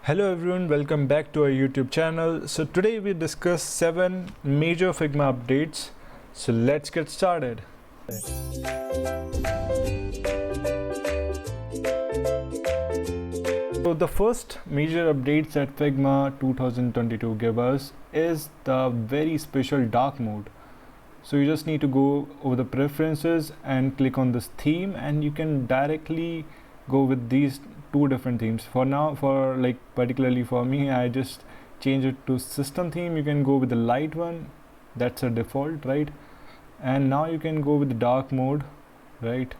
Hello everyone, welcome back to our YouTube channel. So today we discuss 7 major Figma updates. So let's get started. So the first major updates that Figma 2022 gave us is the very special dark mode. So you just need to go over the preferences and click on this theme, and you can directly go with these two different themes. For now, particularly for me, I just change it to system theme. You can go with the light one, that's a default, right? And now you can go with the dark mode, right?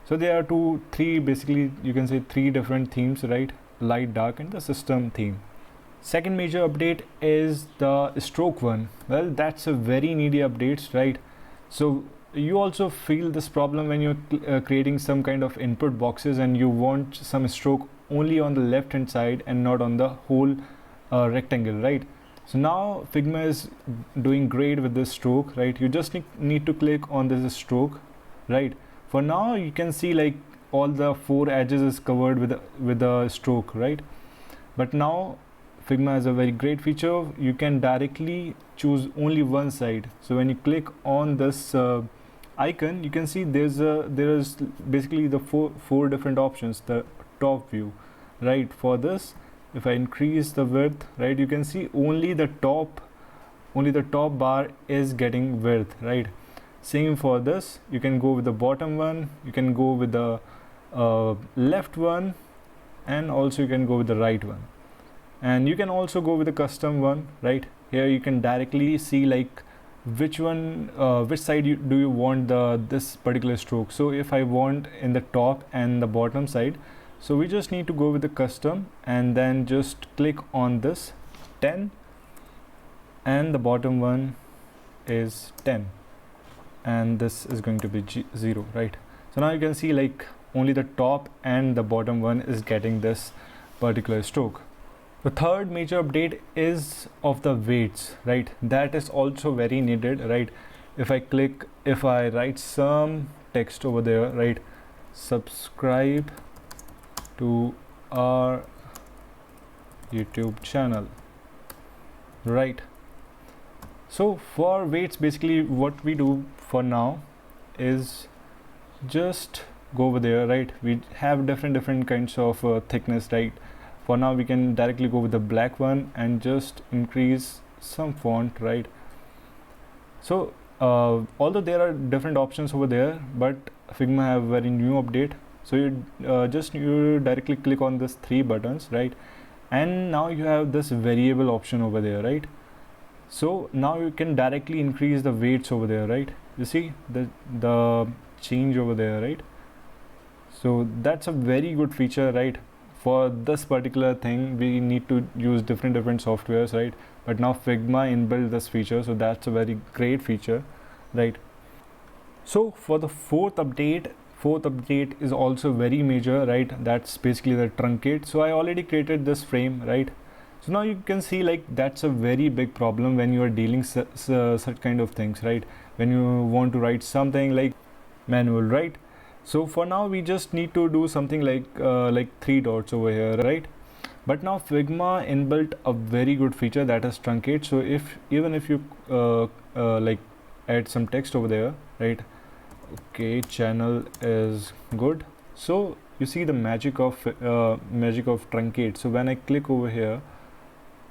So there are basically you can say three different themes, right? Light, dark, and the system theme. Second major update is the stroke one. Well, that's a very needy update, right? So you also feel this problem when you're creating some kind of input boxes and you want some stroke only on the left hand side and not on the whole rectangle, right? So now Figma is doing great with this stroke, right? You just need to click on this stroke, right? For now you can see like all the 4 edges is covered with a stroke, right? But now Figma has a very great feature. You can directly choose only one side. So when you click on this icon, you can see there is basically the four different options. The top view, right? For this, if I increase the width, right, you can see only the top bar is getting width, right? Same for this. You can go with the bottom one, you can go with the left one, and also you can go with the right one, and you can also go with the custom one, right? Here you can directly see like which side do you want this particular stroke. So if I want in the top and the bottom side, so we just need to go with the custom and then just click on this 10, and the bottom one is 10, and this is going to be 0, right? So now you can see like only the top and the bottom one is getting this particular stroke. The third major update is of the weights, right? That is also very needed, right? If I write some text over there, right? Subscribe to our YouTube channel, right? So for weights, basically what we do for now is just go over there, right? We have different kinds of thickness, right? For now we can directly go with the black one and just increase some font, right? So although there are different options over there, but Figma have very new update. So you directly click on this 3 buttons, right? And now you have this variable option over there, right? So now you can directly increase the weights over there, right? You see the change over there, right? So that's a very good feature, right? For this particular thing we need to use different softwares, right? But now Figma inbuilt this feature, so that's a very great feature, right? So for the fourth update is also very major, right? That's basically the truncate. So I already created this frame, right? So now you can see like that's a very big problem when you are dealing such kind of things, right? When you want to write something like manual, right? So for now we just need to do something like 3 dots over here, right? But now Figma inbuilt a very good feature, that is truncate. So even if you like add some text over there, right? Okay, channel is good. So you see the magic of truncate. So when I click over here,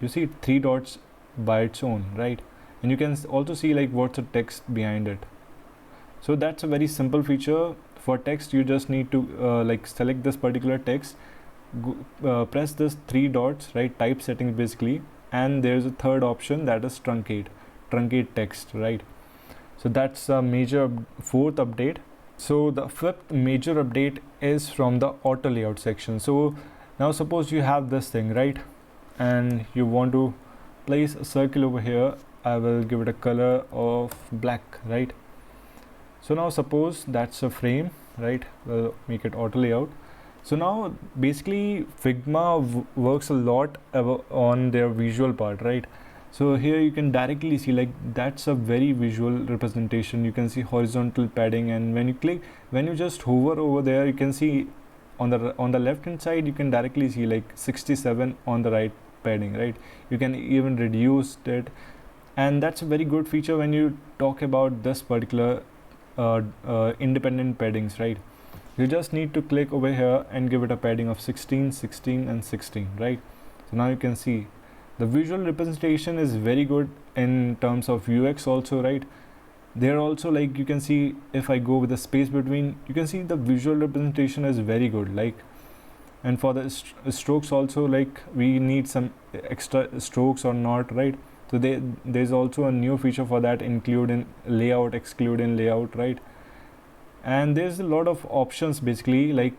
you see 3 dots by its own, right? And you can also see like what's the text behind it. So that's a very simple feature. For text you just need to like select this particular text, press this 3 dots, right? Type settings basically, and there's a third option, that is truncate text, right? So that's a major fourth update. So the fifth major update is from the auto layout section. So now suppose you have this thing, right? And you want to place a circle over here. I will give it a color of black, right? So now suppose that's a frame, right? We'll make it auto layout. So now basically Figma works a lot on their visual part, right? So here you can directly see like that's a very visual representation. You can see horizontal padding, and when you just hover over there, you can see on the left hand side you can directly see like 67 on the right padding, right? You can even reduce it, and that's a very good feature when you talk about this particular independent paddings, right? You just need to click over here and give it a padding of 16, 16 and 16, right? So now you can see the visual representation is very good in terms of UX also, right? There also, like, you can see if I go with the space between, you can see the visual representation is very good, like, and for the strokes also, like, we need some extra strokes or not, right? So there's also a new feature for that, include in layout, exclude in layout, right? And there's a lot of options basically, like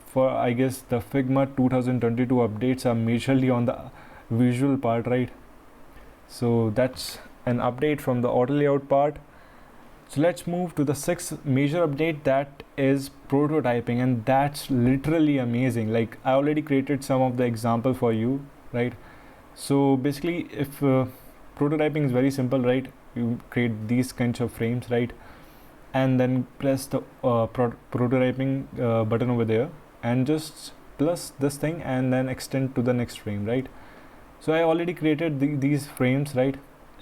for, I guess, the Figma 2022 updates are majorly on the visual part, right? So that's an update from the auto layout part. So let's move to the sixth major update, that is prototyping, and that's literally amazing. Like, I already created some of the example for you, right? So basically, if prototyping is very simple, right? You create these kinds of frames, right? And then press the prototyping button over there and just plus this thing and then extend to the next frame, right? So I already created these frames, right?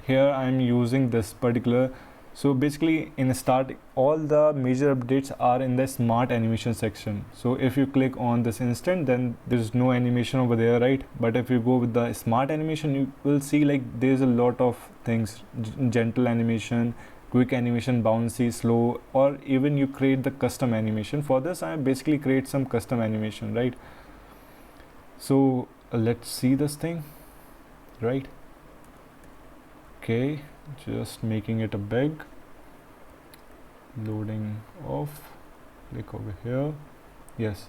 Here I'm using this particular. So basically, in start, all the major updates are in the smart animation section. So if you click on this instant, then there's no animation over there, right? But if you go with the smart animation, you will see like there's a lot of things: gentle animation, quick animation, bouncy, slow, or even you create the custom animation. For this, I basically create some custom animation, right? So let's see this thing, right? Okay, just making it a big, loading off, click over here. Yes,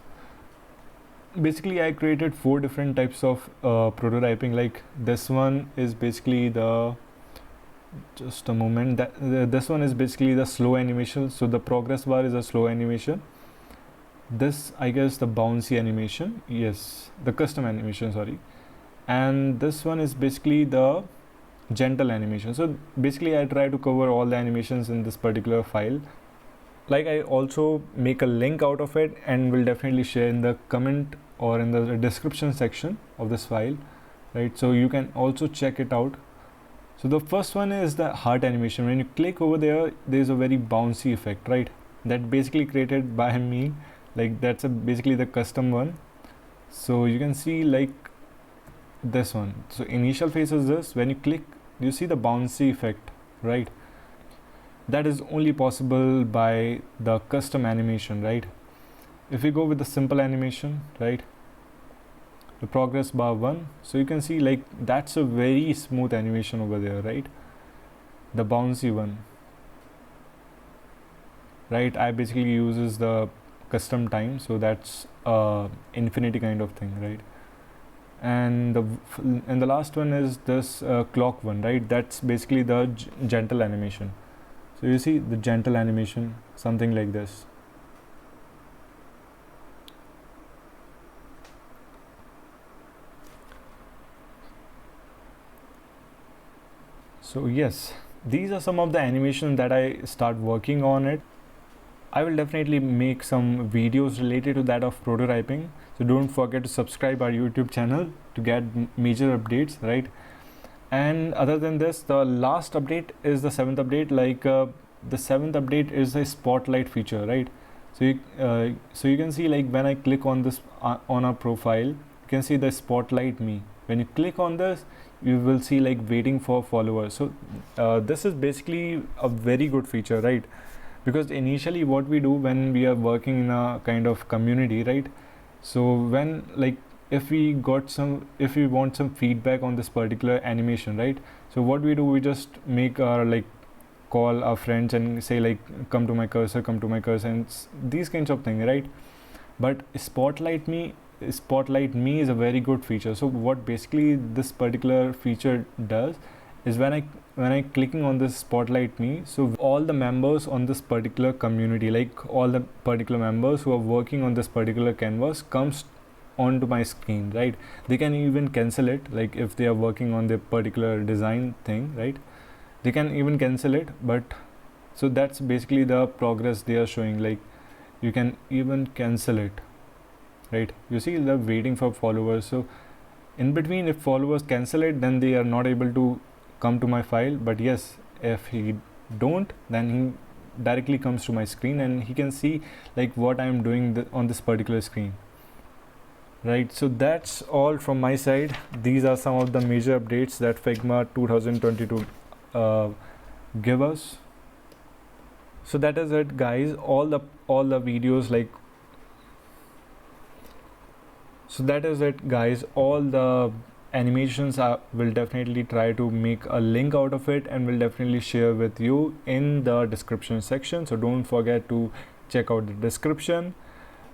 basically I created 4 different types of prototyping. Like, this one is basically the, just a moment, that this one is basically the slow animation. So the progress bar is a slow animation. This, I guess, the bouncy animation, yes, the custom animation, sorry. And this one is basically the gentle animation. So basically I try to cover all the animations in this particular file. Like, I also make a link out of it and will definitely share in the comment or in the description section of this file, right? So you can also check it out. So the first one is the heart animation. When you click over there, there's a very bouncy effect, right? That basically created by me. Like, that's basically the custom one. So you can see like this one. So initial phase is this. When you click, you see the bouncy effect, right? That is only possible by the custom animation, right? If we go with the simple animation, right, the progress bar 1, so you can see like that's a very smooth animation over there, right? The bouncy one, right? I basically uses the custom time, so that's infinity kind of thing, right? And the last one is this clock one, right? That's basically the gentle animation. So you see the gentle animation, something like this. So yes, these are some of the animations that I start working on it. I will definitely make some videos related to that of prototyping. So don't forget to subscribe our YouTube channel to get major updates, right? And other than this, the last update is the 7th update. Like the 7th update is the spotlight feature, right? So you can see like when I click on this on our profile, you can see the spotlight me. When you click on this, you will see like waiting for followers. So this is basically a very good feature, right? Because initially what we do when we are working in a kind of community, right? So when like if we want some feedback on this particular animation, right? So what we do, we just make our like call our friends and say like come to my cursor, and these kinds of things, right? But spotlight me is a very good feature. So what basically this particular feature does is when I clicking on this spotlight me, so all the members on this particular community, like all the particular members who are working on this particular canvas comes onto my screen, right? They can even cancel it, like if they are working on the particular design thing, right? They can even cancel it. But so that's basically the progress they are showing, like you can even cancel it, right? You see they're waiting for followers. So in between, if followers cancel it, then they are not able to come to my file. But yes, if he don't, then he directly comes to my screen and he can see like what I'm doing on this particular screen, right? So that's all from my side. These are some of the major updates that Figma 2022 give us. So that is it, guys. All the videos, like, so that is it, guys. All the animations I will definitely try to make a link out of it and will definitely share with you in the description section. So don't forget to check out the description.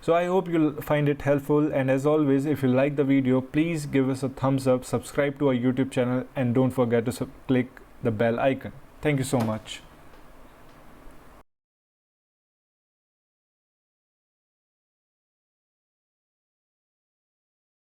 So I hope you'll find it helpful, and as always, if you like the video, please give us a thumbs up, subscribe to our YouTube channel, and don't forget to click the bell icon. Thank you so much.